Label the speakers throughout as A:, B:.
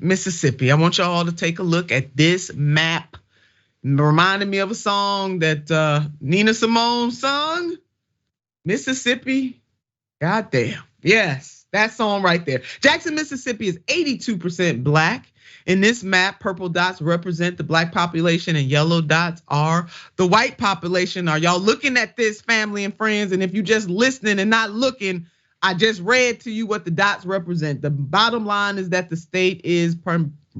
A: Mississippi. I want y'all to take a look at this map. Reminded me of a song that Nina Simone sung, Mississippi. Goddamn. Yes, that song right there. Jackson, Mississippi is 82% black. In this map, purple dots represent the black population and yellow dots are the white population. Are y'all looking at this, family and friends? And if you just listening and not looking, I just read to you what the dots represent. The bottom line is that the state is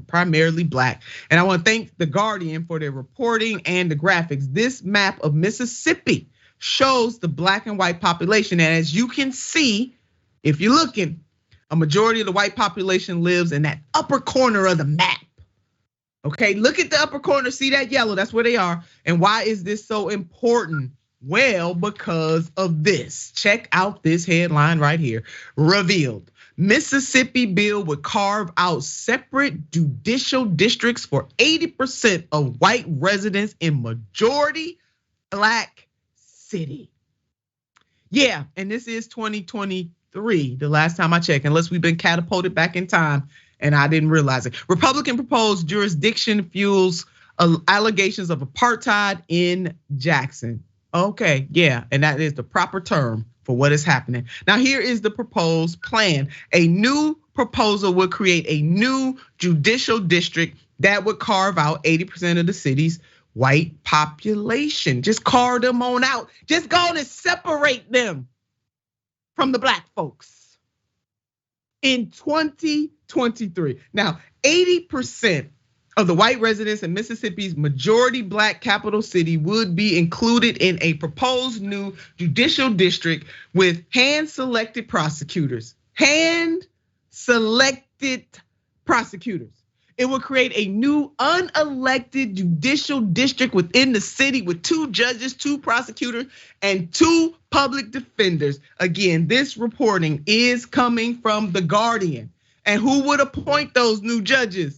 A: primarily black. And I want to thank The Guardian for their reporting and the graphics. This map of Mississippi shows the black and white population. And as you can see, if you're looking, a majority of the white population lives in that upper corner of the map. Okay, look at the upper corner, see that yellow, that's where they are. And why is this so important? Well, because of this. Check out this headline right here. Revealed. Mississippi bill would carve out separate judicial districts for 80% of white residents in majority black city. Yeah, and this is 2023, the last time I checked, unless we've been catapulted back in time and I didn't realize it. Republican proposed jurisdiction fuels allegations of apartheid in Jackson. Okay, yeah, and that is the proper term for what is happening. Now here is the proposed plan. A new proposal would create a new judicial district that would carve out 80% of the city's white population. Just carve them on out. Just go on and separate them from the black folks in 2023. Now, 80% of the white residents in Mississippi's majority black capital city would be included in a proposed new judicial district with hand-selected prosecutors. Hand-selected prosecutors. It would create a new unelected judicial district within the city with 2 judges, 2 prosecutors, and 2 public defenders. Again, this reporting is coming from The Guardian. And who would appoint those new judges?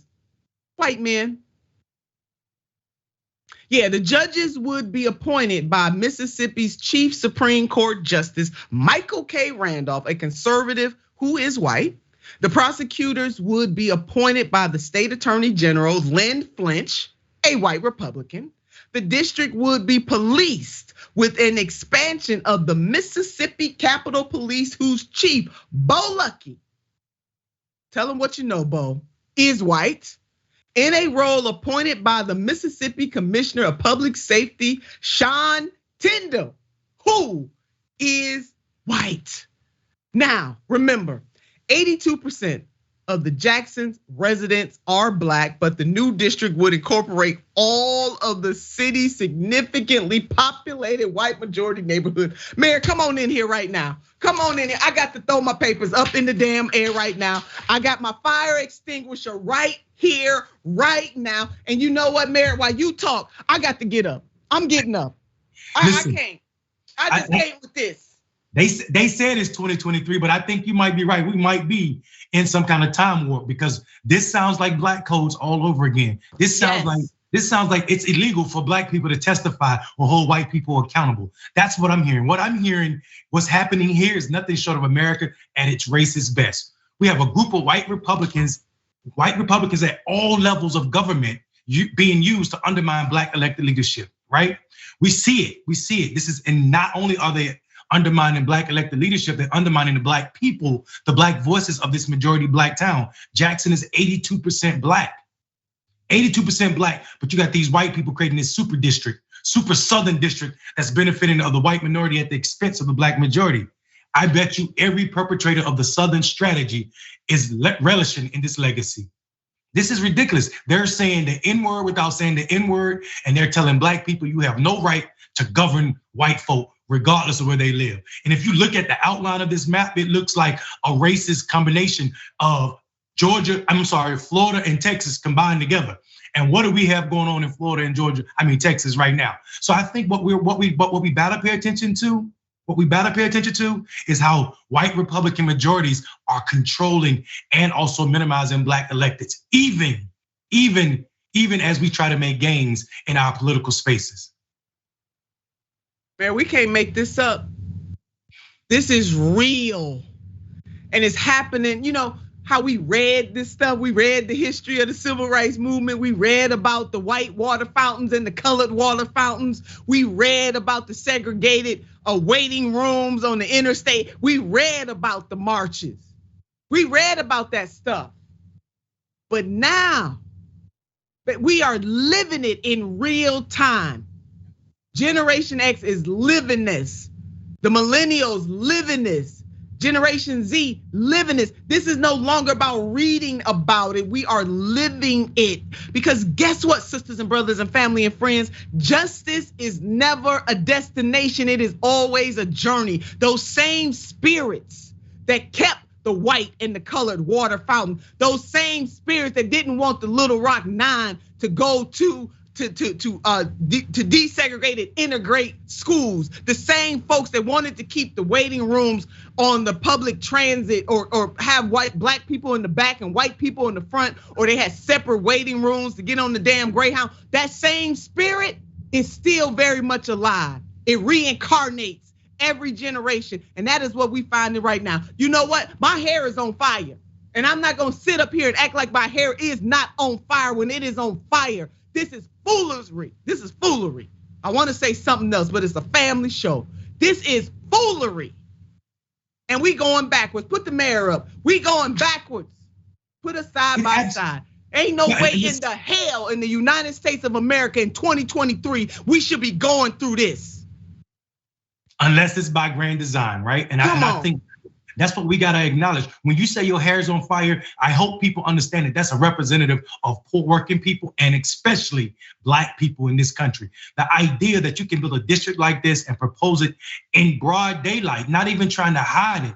A: White men. Yeah, the judges would be appointed by Mississippi's Chief Supreme Court Justice Michael K. Randolph, a conservative who is white. The prosecutors would be appointed by the state attorney general, Lynn Flinch, a white Republican. The district would be policed with an expansion of the Mississippi Capitol Police, whose chief, Bo Luckey, tell him what you know, Bo, is white. In a role appointed by the Mississippi Commissioner of Public Safety, Sean Tyndall, who is white. Now, remember, 82% of the Jackson's residents are black, but the new district would incorporate all of the city's significantly populated white majority neighborhood. Mayor, come on in here right now. Come on in here. I got to throw my papers up in the damn air right now. I got my fire extinguisher right here, right now. And you know what, Mayor, while you talk, I got to get up. I'm getting up. I can't. I just can't with this.
B: They said it's 2023, but I think you might be right. We might be in some kind of time warp because this sounds like black codes all over again. This sounds like it's illegal for black people to testify or hold white people accountable. That's what I'm hearing. What I'm hearing, what's happening here is nothing short of America at its racist best. We have a group of white Republicans at all levels of government being used to undermine black elected leadership, right? We see it. This is, and not only are they undermining black elected leadership, they're undermining the black people, the black voices of this majority black town. Jackson is 82% black. 82% black, but you got these white people creating this super district, super southern district that's benefiting of the white minority at the expense of the black majority. I bet you every perpetrator of the southern strategy is relishing in this legacy. This is ridiculous. They're saying the N-word without saying the N-word, and they're telling black people you have no right to govern white folk regardless of where they live. And if you look at the outline of this map, it looks like a racist combination of Florida and Texas combined together. And what do we have going on in Florida and Texas right now? So I think what we better pay attention to, is how white Republican majorities are controlling and also minimizing black electeds, even as we try to make gains in our political spaces.
A: Man, we can't make this up. This is real. And it's happening. You know, how we read this stuff. We read the history of the civil rights movement. We read about the white water fountains and the colored water fountains. We read about the segregated waiting rooms on the interstate. We read about the marches. We read about that stuff. But now that we are living it in real time, Generation X is living this. The millennials living this. Generation Z living this. This is no longer about reading about it. We are living it. Because guess what, sisters and brothers and family and friends? Justice is never a destination. It is always a journey. Those same spirits that kept the white and the colored water fountain, those same spirits that didn't want the Little Rock 9 to go to desegregate and integrate schools. The same folks that wanted to keep the waiting rooms on the public transit or have black people in the back and white people in the front, or they had separate waiting rooms to get on the damn Greyhound. That same spirit is still very much alive. It reincarnates every generation. And that is what we find right now. You know what? My hair is on fire. And I'm not gonna sit up here and act like my hair is not on fire when it is on fire. This is foolery. This is foolery. I want to say something else, but it's a family show. This is foolery. And we going backwards. Put the mayor up. We going backwards. Put us side by side. Ain't no way in the hell in the United States of America in 2023 we should be going through this.
B: Unless it's by grand design, right? And I think that's what we gotta acknowledge. When you say your hair is on fire, I hope people understand that that's a representative of poor working people and especially Black people in this country. The idea that you can build a district like this and propose it in broad daylight, not even trying to hide it.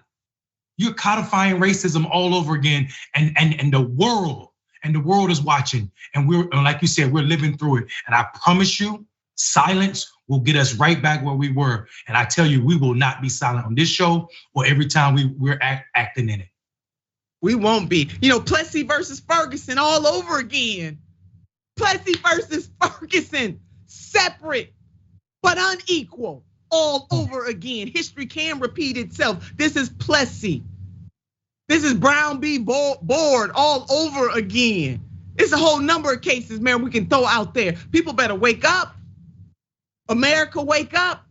B: You're codifying racism all over again, and the world is watching. And like you said, we're living through it. And I promise you, silence will get us right back where we were. And I tell you, we will not be silent on this show or every time we're acting in it.
A: We won't be. Plessy versus Ferguson all over again. Plessy versus Ferguson, separate but unequal all over again. History can repeat itself. This is Plessy. This is Brown v. Board all over again. It's a whole number of cases, man, we can throw out there. People better wake up. America, wake up.